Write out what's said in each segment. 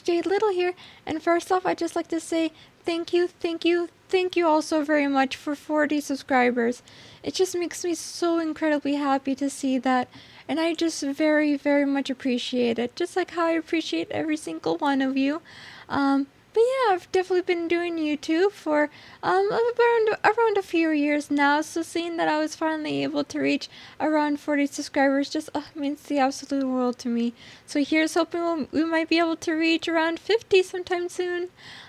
Jade Little here, and first off, I'd just like to say thank you all so very much for 40 subscribers. It just makes me so incredibly happy to see that, and I just very, very much appreciate it, just like how I appreciate every single one of you. But yeah, I've definitely been doing YouTube for around a few years now, so seeing that I was finally able to reach around 40 subscribers just means the absolute world to me. So here's hoping we might be able to reach around 50 sometime soon.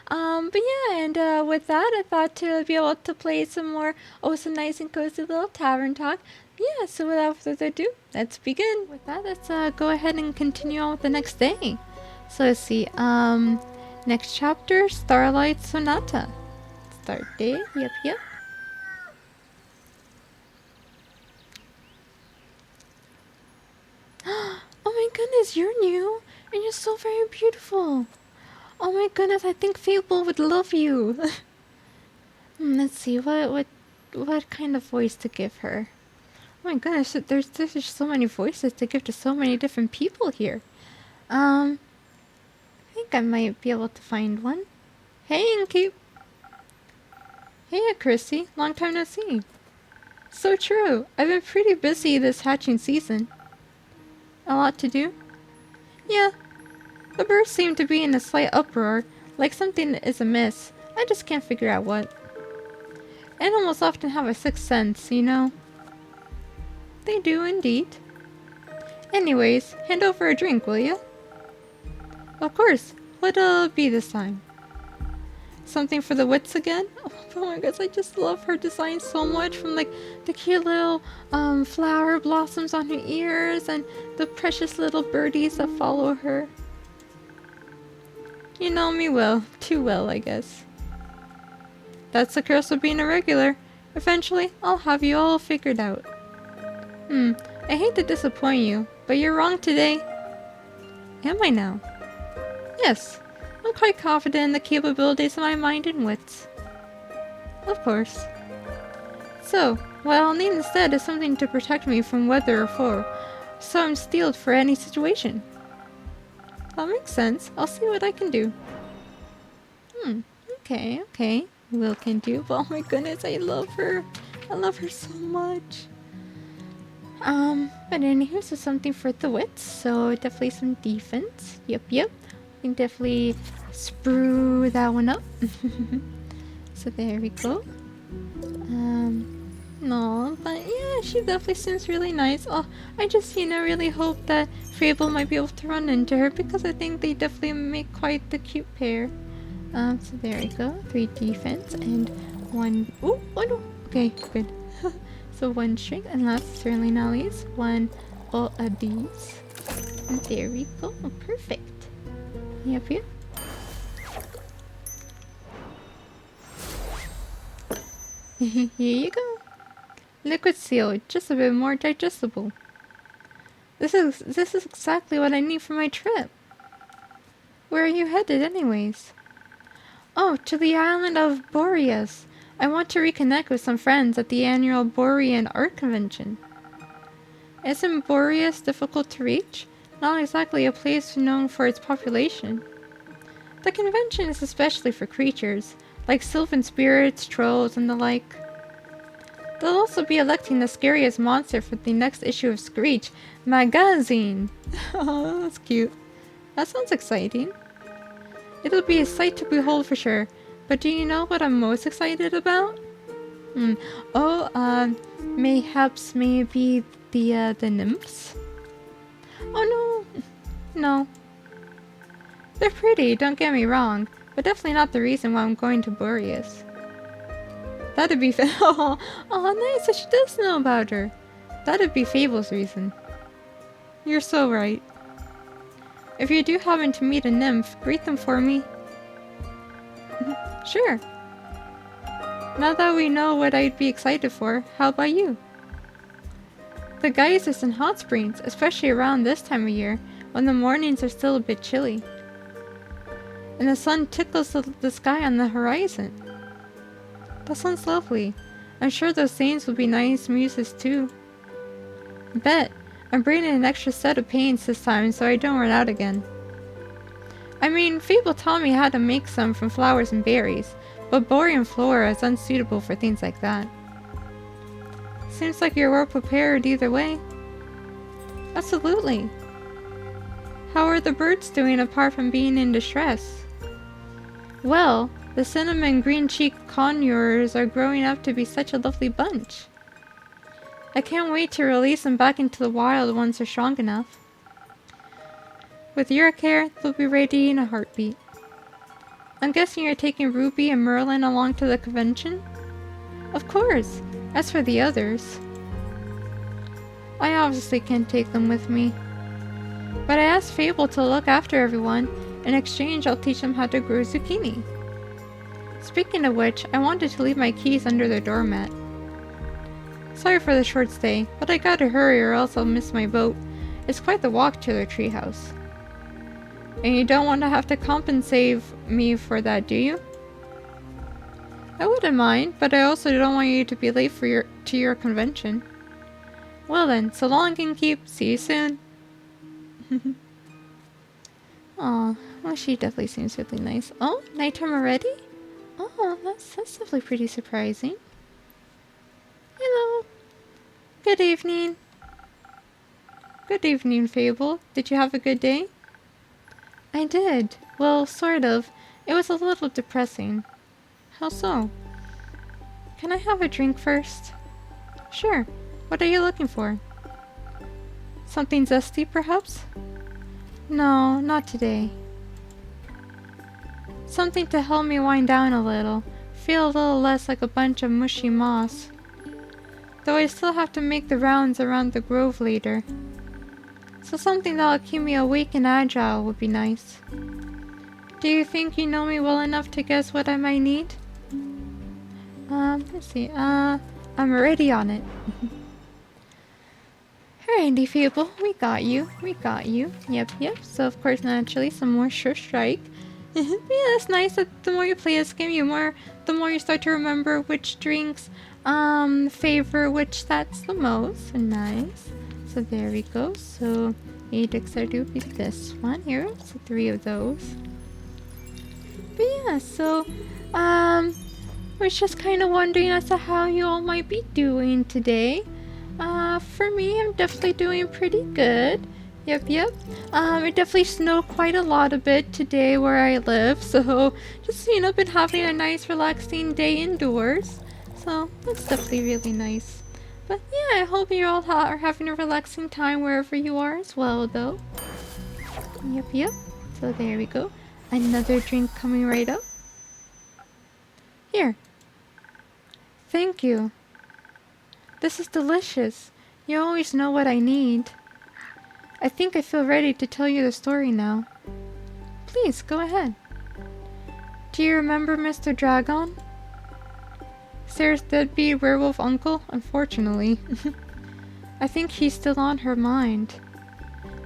But yeah, and with that, I thought to be able to play some more some nice and cozy little Tavern Talk. Yeah, so without further ado, let's begin. With that, let's go ahead and continue on with the next day. So let's see, next chapter, Starlight Sonata. Start day, yep. Oh my goodness, you're new, and you're so very beautiful. Oh my goodness, I think Fable would love you. Let's see, what kind of voice to give her? Oh my goodness, there's just so many voices to give to so many different people here. I think I might be able to find one. Hey, Inkeep. Hey, Chrissy. Long time no see. So true. I've been pretty busy this hatching season. A lot to do? Yeah. The birds seem to be in a slight uproar, like something is amiss. I just can't figure out what. Animals often have a sixth sense, you know. They do indeed. Anyways, hand over a drink, will ya? Of course. What'll it be this time? Something for the wits again? Oh my gosh, I just love her design so much, from like the cute little flower blossoms on her ears and the precious little birdies that follow her. You know me well, too well, I guess. That's the curse of being a regular. Eventually, I'll have you all figured out. I hate to disappoint you, but you're wrong today. Am I now? Yes, I'm quite confident in the capabilities of my mind and wits. Of course. So, what I'll need instead is something to protect me from weather or foe, so I'm steeled for any situation. That makes sense. I'll see what I can do. Okay. Will can do. But oh my goodness, I love her. I love her so much. But anywho, so something for the wits. So definitely some defense. Yep. We can definitely sprue that one up. So there we go. No, but yeah, she definitely seems really nice. Oh, I just, really hope that Fable might be able to run into her, because I think they definitely make quite the cute pair. So there we go. 3 defense and 1. Oh no. Okay, good. So 1 strength, and last, certainly not least, 1 all of these. And there we go. Perfect. Yep. Here you go. Liquid seal, just a bit more digestible. This is exactly what I need for my trip. Where are you headed anyways? Oh, to the island of Boreas. I want to reconnect with some friends at the annual Borean Art Convention. Isn't Boreas difficult to reach? Not exactly a place known for its population. The convention is especially for creatures, like sylvan spirits, trolls, and the like. They'll also be electing the scariest monster for the next issue of Screech magazine. Oh, that's cute. That sounds exciting. It'll be a sight to behold for sure, but do you know what I'm most excited about? Mayhaps maybe the nymphs? Oh no. They're pretty, don't get me wrong, but definitely not the reason why I'm going to Boreas. That'd be oh, nice that she does know about her. That'd be Fable's reason. You're so right. If you do happen to meet a nymph, greet them for me. Sure. Now that we know what I'd be excited for, how about you? The geysers and hot springs, especially around this time of year, when the mornings are still a bit chilly. And the sun tickles the sky on the horizon. That sounds lovely. I'm sure those things will be nice muses too. Bet. I'm bringing an extra set of paints this time so I don't run out again. I mean, Fable taught me how to make some from flowers and berries, but borean flora is unsuitable for things like that. Seems like you're well prepared either way. Absolutely. How are the birds doing apart from being in distress? Well, the cinnamon green-cheeked conures are growing up to be such a lovely bunch. I can't wait to release them back into the wild once they're strong enough. With your care, they'll be ready in a heartbeat. I'm guessing you're taking Ruby and Merlin along to the convention? Of course. As for the others, I obviously can't take them with me. But I asked Fable to look after everyone. In exchange, I'll teach them how to grow zucchini. Speaking of which, I wanted to leave my keys under the doormat. Sorry for the short stay, but I gotta hurry or else I'll miss my boat. It's quite the walk to their treehouse. And you don't want to have to compensate me for that, do you? I wouldn't mind, but I also don't want you to be late for your convention. Well then, so long, Inkeep. See you soon. Aw, well, she definitely seems really nice. Oh, nighttime already? Oh, that's definitely pretty surprising. Hello. Good evening. Good evening, Fable. Did you have a good day? I did. Well, sort of. It was a little depressing. How so? Can I have a drink first? Sure. What are you looking for? Something zesty, perhaps? No, not today. Something to help me wind down a little. Feel a little less like a bunch of mushy moss. Though I still have to make the rounds around the grove later. So something that'll keep me awake and agile would be nice. Do you think you know me well enough to guess what I might need? Let's see. I'm already on it. Alrighty, Fable. We got you. We got you. Yep. So, of course, naturally, some more Sure Strike. Yeah, that's nice that the more you play this game, the more you start to remember which drinks, favor which stats the most. Nice. So there we go. So Adixar will be this one here. So 3 of those. But yeah, so was just kind of wondering as to how you all might be doing today. For me, I'm definitely doing pretty good. Yep. It definitely snowed quite a lot a bit today where I live, so just, been having a nice relaxing day indoors. So that's definitely really nice. But yeah, I hope you all are having a relaxing time wherever you are as well, though. Yep. So there we go. Another drink coming right up. Here. Thank you. This is delicious. You always know what I need. I think I feel ready to tell you the story now. Please, go ahead. Do you remember Mr. Dragon? Sarah's deadbeat werewolf uncle? Unfortunately. I think he's still on her mind.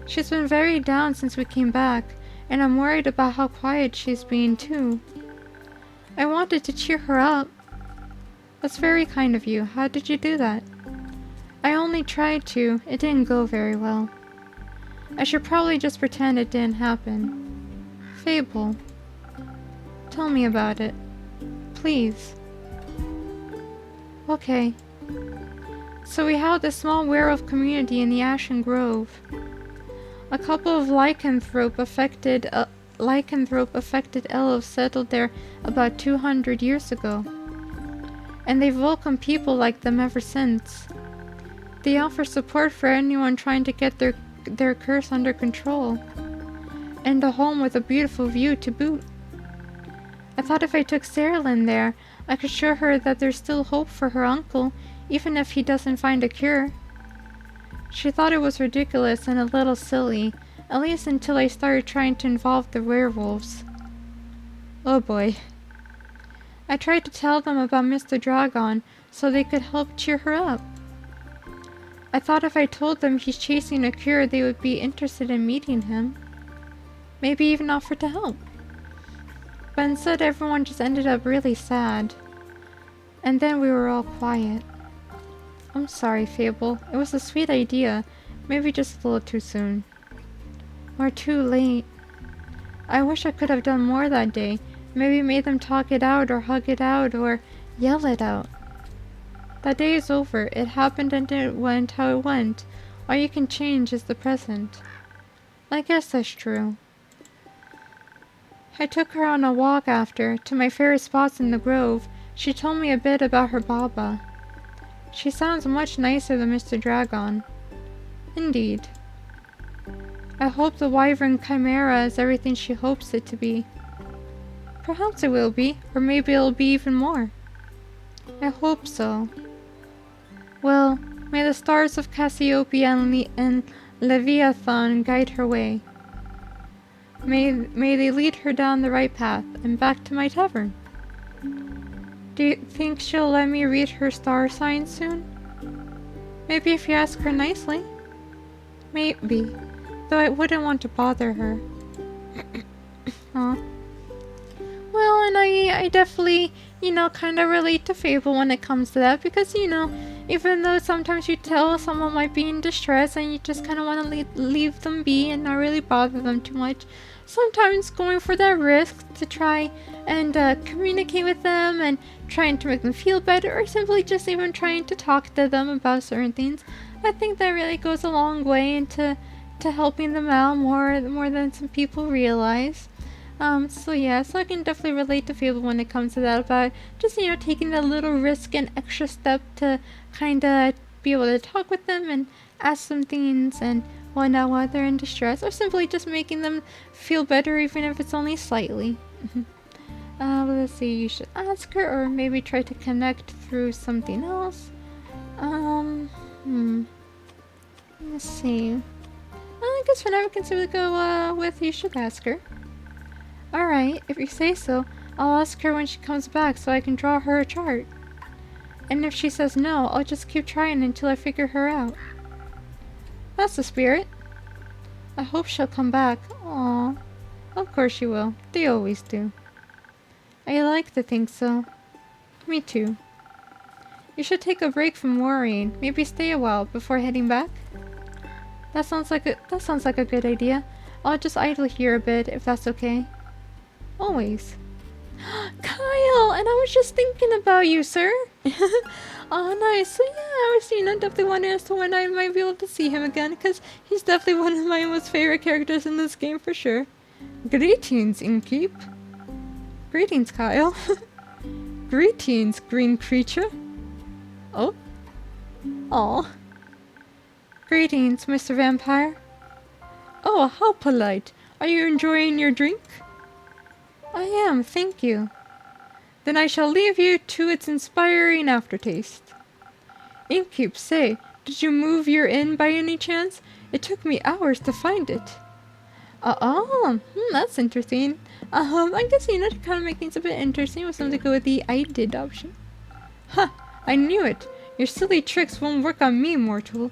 She's been very down since we came back, and I'm worried about how quiet she's being too. I wanted to cheer her up. That's very kind of you. How did you do that? I only tried to. It didn't go very well. I should probably just pretend it didn't happen. Fable. Tell me about it. Please. Okay. So we held a small werewolf community in the Ashen Grove. A couple of lycanthrope-affected elves settled there about 200 years ago. And they've welcomed people like them ever since. They offer support for anyone trying to get their curse under control. And a home with a beautiful view to boot. I thought if I took Saralyn there, I could show her that there's still hope for her uncle, even if he doesn't find a cure. She thought it was ridiculous and a little silly, at least until I started trying to involve the werewolves. Oh boy. I tried to tell them about Mr. Dragon so they could help cheer her up. I thought if I told them he's chasing a cure, they would be interested in meeting him. Maybe even offer to help. But instead, everyone just ended up really sad. And then we were all quiet. I'm sorry, Fable. It was a sweet idea. Maybe just a little too soon. Or too late. I wish I could have done more that day. Maybe made them talk it out, or hug it out, or yell it out. That day is over. It happened and it went how it went. All you can change is the present. I guess that's true. I took her on a walk after, to my favorite spots in the grove. She told me a bit about her Baba. She sounds much nicer than Mr. Dragon. Indeed. I hope the Wyvern Chimera is everything she hopes it to be. Perhaps it will be, or maybe it'll be even more. I hope so. Well, may the stars of Cassiopeia and Leviathan guide her way. May they lead her down the right path, and back to my tavern. Do you think she'll let me read her star sign soon? Maybe if you ask her nicely. Maybe, though I wouldn't want to bother her. Aw. Well, and I definitely, kind of relate to Fable when it comes to that, because, even though sometimes you tell someone might be in distress and you just kind of want to leave them be and not really bother them too much, sometimes going for that risk to try and communicate with them and trying to make them feel better, or simply just even trying to talk to them about certain things, I think that really goes a long way into helping them out more than some people realize. So I can definitely relate to Fable when it comes to that, about just, taking that little risk and extra step to kind of be able to talk with them and ask them things and whatnot while they're in distress, or simply just making them feel better even if it's only slightly. Let's see, you should ask her, or maybe try to connect through something else. Let's see. I guess for now we can simply go with you should ask her. Alright, if you say so, I'll ask her when she comes back so I can draw her a chart. And if she says no, I'll just keep trying until I figure her out. That's the spirit. I hope she'll come back. Aww. Of course she will. They always do. I like to think so. Me too. You should take a break from worrying. Maybe stay a while before heading back. That sounds like a good idea. I'll just idle here a bit if that's okay. Always. Kyle! And I was just thinking about you, sir! Oh, nice. So I was, definitely wondering as to when I might be able to see him again, because he's definitely one of my most favorite characters in this game for sure. Greetings, Inkeep. Greetings, Kyle. Greetings, green creature. Oh? Aw. Greetings, Mr. Vampire. Oh, how polite. Are you enjoying your drink? I am, thank you. Then I shall leave you to its inspiring aftertaste. Inkeep, say, did you move your inn by any chance? It took me hours to find it. That's interesting. I guess, to kind of make things a bit interesting, we'll simply go with the I did option. Ha! I knew it. Your silly tricks won't work on me, mortal.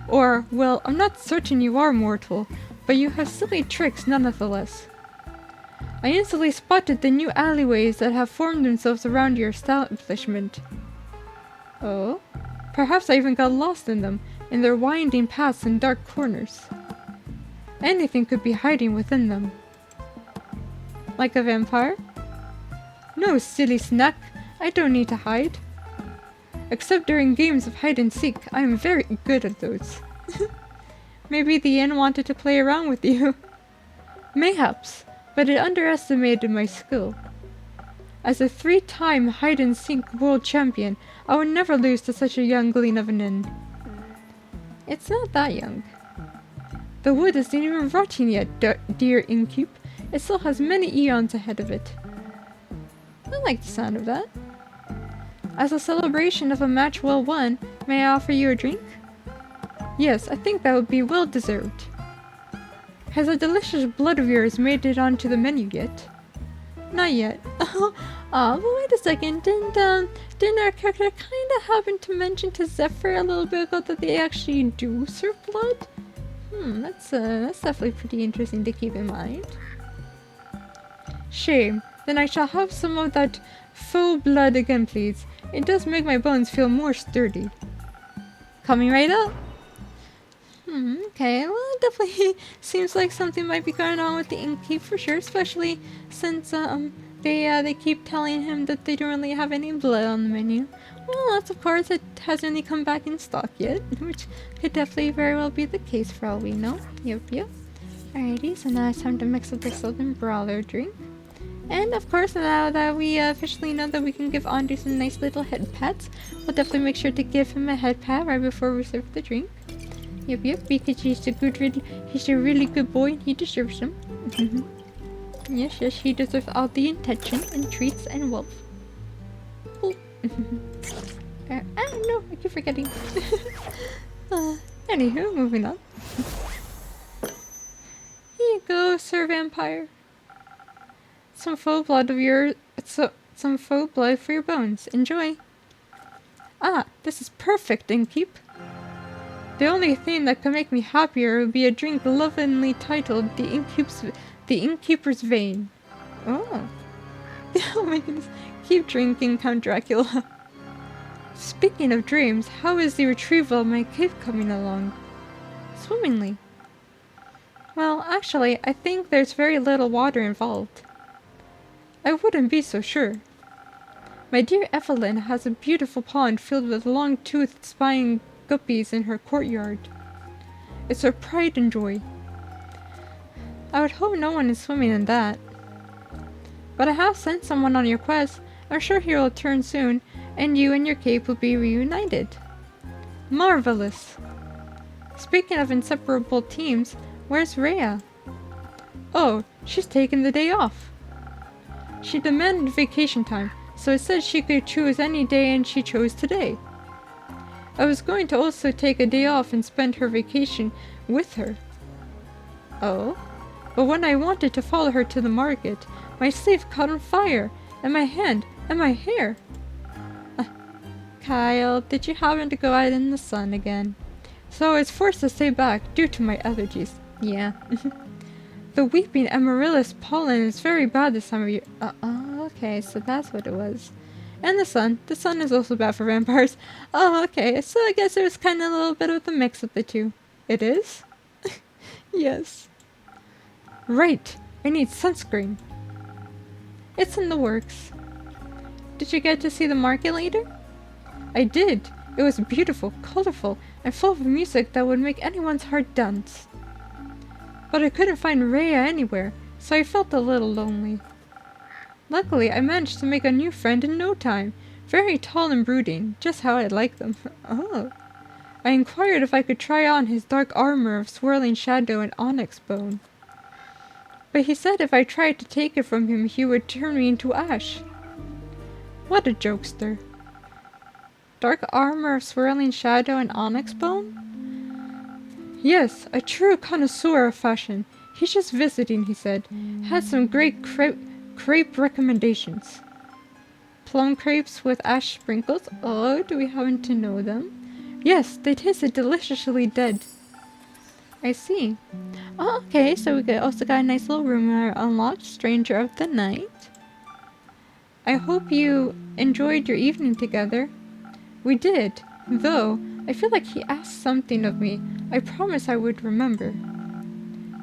Or, well, I'm not certain you are mortal, but you have silly tricks nonetheless. I instantly spotted the new alleyways that have formed themselves around your establishment. Oh? Perhaps I even got lost in them, in their winding paths and dark corners. Anything could be hiding within them. Like a vampire? No, silly snack. I don't need to hide. Except during games of hide and seek, I am very good at those. Maybe the inn wanted to play around with you. Mayhaps, but it underestimated my skill. As a 3-time hide-and-seek world champion, I would never lose to such a youngling of an inn. It's not that young. The wood isn't even rotting yet, dear Inkeep. It still has many eons ahead of it. I like the sound of that. As a celebration of a match well won, may I offer you a drink? Yes, I think that would be well deserved. Has a delicious blood of yours made it onto the menu yet? Not yet. But wait a second, didn't our character kinda happen to mention to Zephyr a little bit ago that they actually do serve blood? That's definitely pretty interesting to keep in mind. Shame. Then I shall have some of that faux blood again, please. It does make my bones feel more sturdy. Coming right up. Okay, well, it definitely seems like something might be going on with the innkeep for sure, especially since, they keep telling him that they don't really have any blood on the menu. Well, that's of course, it hasn't really come back in stock yet, which could definitely very well be the case for all we know. Yep. Alrighty, so now it's time to mix up the Southern Brawler drink. And of course, now that we officially know that we can give Andre some nice little head pats, we'll definitely make sure to give him a head pat right before we serve the drink. Yep, because he's a really good boy and he deserves them. Yes, he deserves all the attention and treats and wealth. Oh. No, I keep forgetting. Anywho, moving on. Here you go, Sir Vampire. Some faux blood for your bones. Enjoy. Ah, this is perfect, Innkeep. The only thing that could make me happier would be a drink lovingly titled the Innkeeper's Vein. Oh. Oh my goodness. Keep drinking, Count Dracula. Speaking of dreams, how is the retrieval of my cape coming along? Swimmingly. Well, actually, I think there's very little water involved. I wouldn't be so sure. My dear Evelyn has a beautiful pond filled with long-toothed spying guppies in her courtyard. It's her pride and joy. I would hope no one is swimming in that. But I have sent someone on your quest. I'm sure he will return soon, and you and your cape will be reunited. Marvelous! Speaking of inseparable teams, where's Rhea? Oh, she's taken the day off. She demanded vacation time, so I said she could choose any day and she chose today. I was going to also take a day off and spend her vacation with her. Oh? But when I wanted to follow her to the market, my sleeve caught on fire, and my hand, and my hair. Kyle, did you happen to go out in the sun again? So I was forced to stay back due to my allergies. Yeah. The weeping amaryllis pollen is very bad this time of year. Okay, so that's what it was. And the sun. The sun is also bad for vampires. Oh, okay, so I guess it was kind of a little bit of the mix of the two. It is? Yes. Right, I need sunscreen. It's in the works. Did you get to see the market later? I did. It was beautiful, colorful, and full of music that would make anyone's heart dance. But I couldn't find Rhea anywhere, so I felt a little lonely. Luckily, I managed to make a new friend in no time. Very tall and brooding, just how I like them. Oh. I inquired if I could try on his dark armor of swirling shadow and onyx bone. But he said if I tried to take it from him, he would turn me into ash. What a jokester. Dark armor of swirling shadow and onyx bone? Yes, a true connoisseur of fashion. He's just visiting, he said. Had some great crepe recommendations. Plum crepes with ash sprinkles? Oh, do we happen to know them? Yes, they tasted deliciously dead. I see. Oh, okay, so we also got a nice little room unlocked. Stranger of the night. I hope you enjoyed your evening together. We did, though I feel like he asked something of me. I promised I would remember.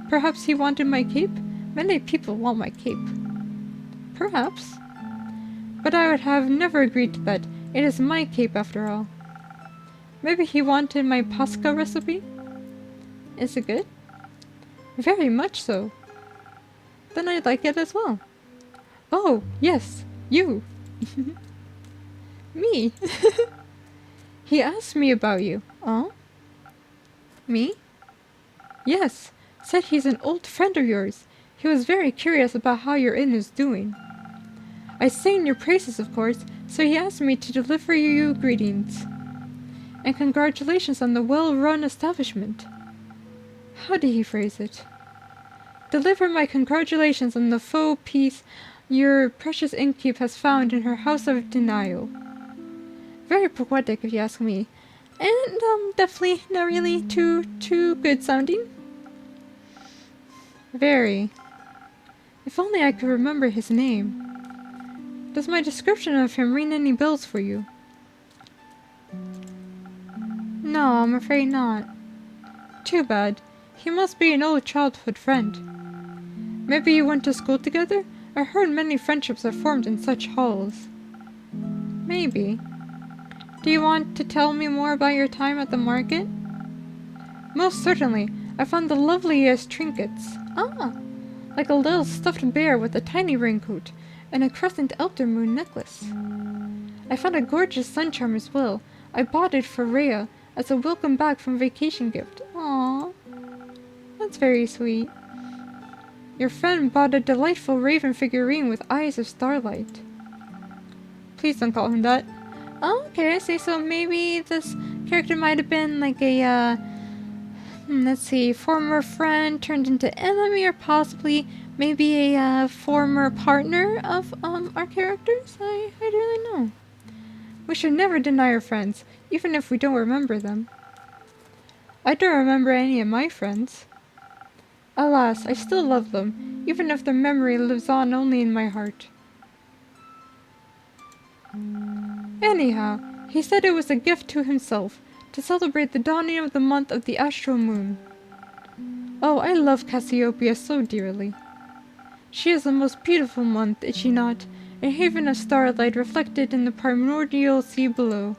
Perhaps he wanted my cape? Many people want my cape. Perhaps. But I would have never agreed to that. It is my cape after all. Maybe he wanted my pasca recipe? Is it good? Very much so. Then I'd like it as well. Oh, yes, you. Me. He asked me about you. Oh? Me? Yes, said he's an old friend of yours. He was very curious about how your inn is doing. I sang your praises, of course, so he asked me to deliver you greetings. And congratulations on the well-run establishment. How did he phrase it? Deliver my congratulations on the faux peace your precious innkeep has found in her house of denial. Very poetic, if you ask me. And, definitely not really too good sounding. Very. If only I could remember his name. Does my description of him ring any bells for you? No, I'm afraid not. Too bad. He must be an old childhood friend. Maybe you went to school together? I heard many friendships are formed in such halls. Maybe. Do you want to tell me more about your time at the market? Most certainly. I found the loveliest trinkets. Ah, like a little stuffed bear with a tiny raincoat and a crescent elder moon necklace. I found a gorgeous sun charm as well. I bought it for Rhea as a welcome back from vacation gift. Aww, that's very sweet. Your friend bought a delightful raven figurine with eyes of starlight. Please don't call him that. Oh, okay, I see. So maybe this character might have been like a, let's see, former friend turned into enemy, or possibly maybe a former partner of our characters. I don't really know. We should never deny our friends, even if we don't remember them. I don't remember any of my friends. Alas, I still love them, even if their memory lives on only in my heart. Anyhow, he said it was a gift to himself, to celebrate the dawning of the month of the astral moon. Oh, I love Cassiopeia so dearly. She is the most beautiful month, is she not? A haven of starlight reflected in the primordial sea below.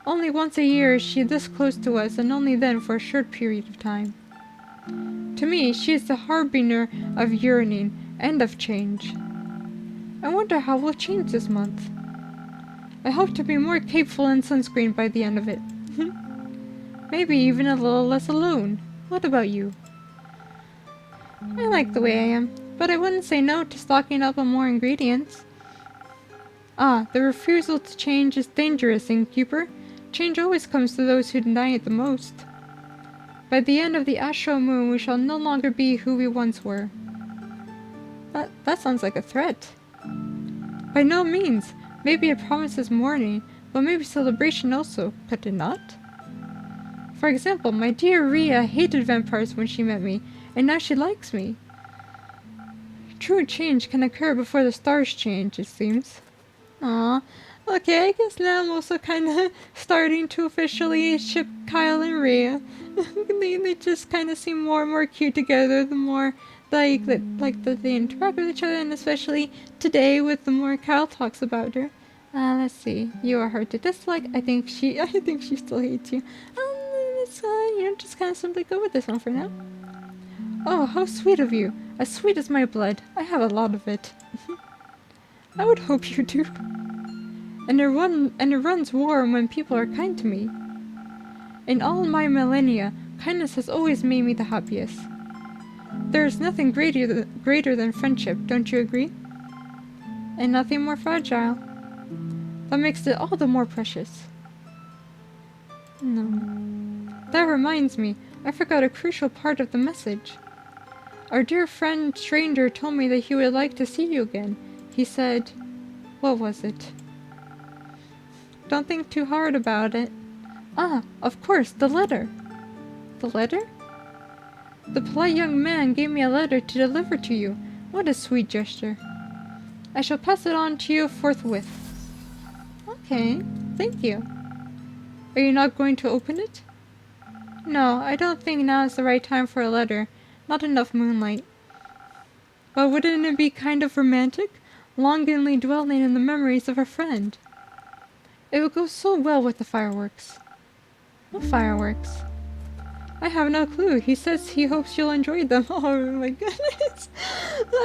Only once a year is she this close to us, and only then for a short period of time. To me, she is the harbinger of yearning and of change. I wonder how we'll change this month. I hope to be more capable in sunscreen by the end of it. Maybe even a little less alone. What about you? I like the way I am, but I wouldn't say no to stocking up on more ingredients. Ah, the refusal to change is dangerous, innkeeper. Change always comes to those who deny it the most. By the end of the astral moon, we shall no longer be who we once were. That sounds like a threat. By no means. Maybe it promises mourning, but maybe celebration also, could it not? For example, my dear Rhea hated vampires when she met me, and now she likes me. True change can occur before the stars change, it seems. Aw, okay, I guess now I'm also kinda starting to officially ship Kyle and Rhea. they just kinda seem more and more cute together the more that they interact with each other, and especially today with the more Kyle talks about her. Let's see. You are hard to dislike. I think she still hates you. Let's just kind of simply go with this one for now. Oh, how sweet of you. As sweet as my blood. I have a lot of it. I would hope you do. And it runs warm when people are kind to me. In all my millennia, kindness has always made me the happiest. There is nothing greater than friendship, don't you agree? And nothing more fragile. That makes it all the more precious. No. That reminds me, I forgot a crucial part of the message. Our dear friend stranger told me that he would like to see you again. He said... What was it? Don't think too hard about it. Ah, of course, the letter. The letter? The polite young man gave me a letter to deliver to you. What a sweet gesture. I shall pass it on to you forthwith. Okay, thank you. Are you not going to open it? No, I don't think now is the right time for a letter. Not enough moonlight. But wouldn't it be kind of romantic? Longingly dwelling in the memories of a friend. It would go so well with the fireworks. What fireworks? I have no clue. He says he hopes you'll enjoy them. Oh my goodness.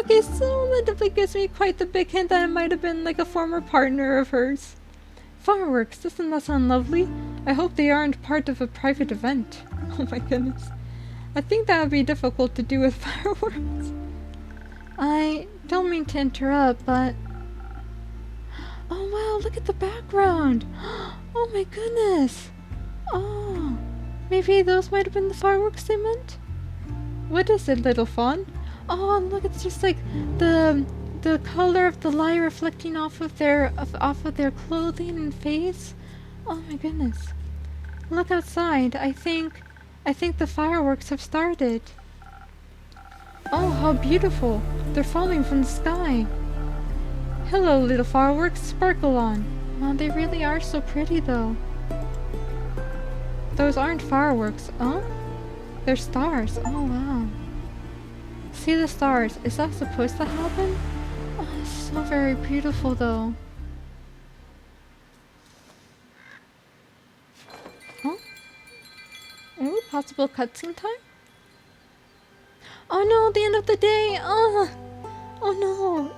Okay, so that definitely gives me quite the big hint that it might have been like a former partner of hers. Fireworks, doesn't that sound lovely? I hope they aren't part of a private event. Oh my goodness. I think that would be difficult to do with fireworks. I don't mean to interrupt, but... Oh wow, look at the background! Oh my goodness! Oh, maybe those might have been the fireworks they meant? What is it, little fawn? Oh, look, it's just like the color of the light reflecting off of their clothing and face. Oh my goodness. Look outside. I think the fireworks have started. Oh, how beautiful. They're falling from the sky. Hello, little fireworks. Sparkle on. Oh, they really are so pretty, though. Those aren't fireworks, huh? they're stars. Oh wow. See the stars. Is that supposed to happen? Oh, it's so very beautiful though. Huh? Ooh, possible cutscene time? Oh no, the end of the day. Oh no.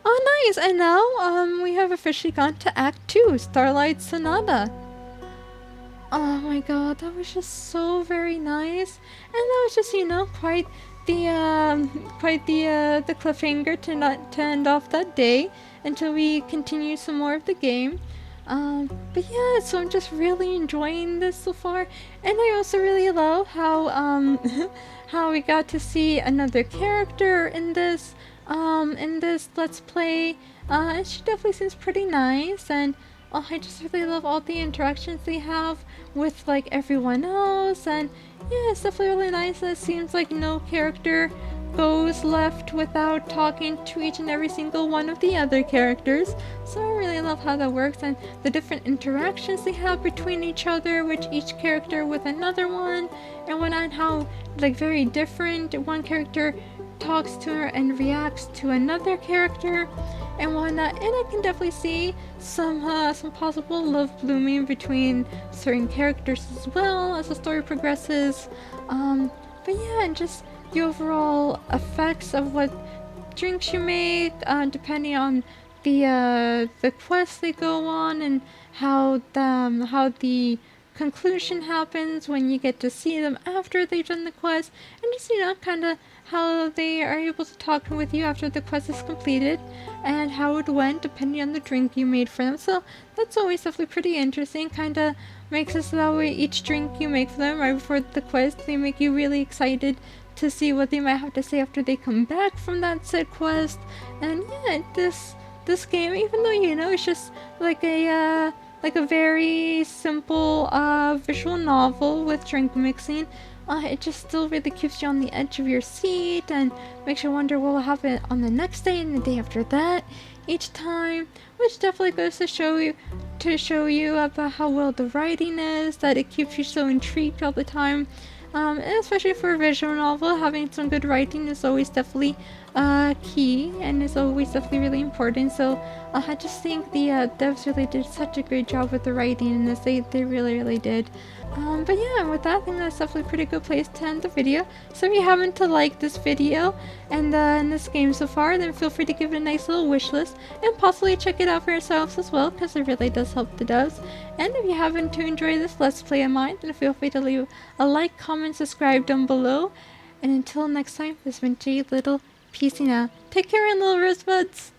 Oh nice. And now we have officially gone to Act 2, Starlight Sonata. Oh my god, that was just so very nice. And that was just, you know, the cliffhanger to end off that day until we continue some more of the game. But yeah, so I'm just really enjoying this so far, and I also really love how how we got to see another character in this Let's Play. And she definitely seems pretty nice, and oh, I just really love all the interactions they have with like everyone else, and yeah, it's definitely really nice. It seems like no character goes left without talking to each and every single one of the other characters. So I really love how that works, and the different interactions they have between each other, with each character with another one, and whatnot, how like very different one character talks to her and reacts to another character and whatnot. And I can definitely see some possible love blooming between certain characters as well as the story progresses. But yeah, and just the overall effects of what drinks you make, depending on the quests they go on, and how the conclusion happens when you get to see them after they've done the quest, and just, you know, kind of how they are able to talk with you after the quest is completed, and how it went depending on the drink you made for them. So that's always definitely pretty interesting. Kind of makes it so that way each drink you make for them right before the quest, they make you really excited to see what they might have to say after they come back from that said quest. And yeah, this game, even though, you know, it's just like a very simple visual novel with drink mixing, it just still really keeps you on the edge of your seat and makes you wonder what will happen on the next day and the day after that each time, which definitely goes to show you about how well the writing is, that it keeps you so intrigued all the time. And especially for a visual novel, having some good writing is always definitely key, and is always definitely really important. So I just think the devs really did such a great job with the writing in this. They really did. But yeah, with that, I think that's definitely a pretty good place to end the video. So if you happen to like this video and in this game so far, then feel free to give it a nice little wish list and possibly check it out for yourselves as well, because it really does help the devs. And if you happen to enjoy this Let's Play of mine, then feel free to leave a like, comment, subscribe down below. And until next time, this has been Jade Little, peacing out. Take care, little rosebuds!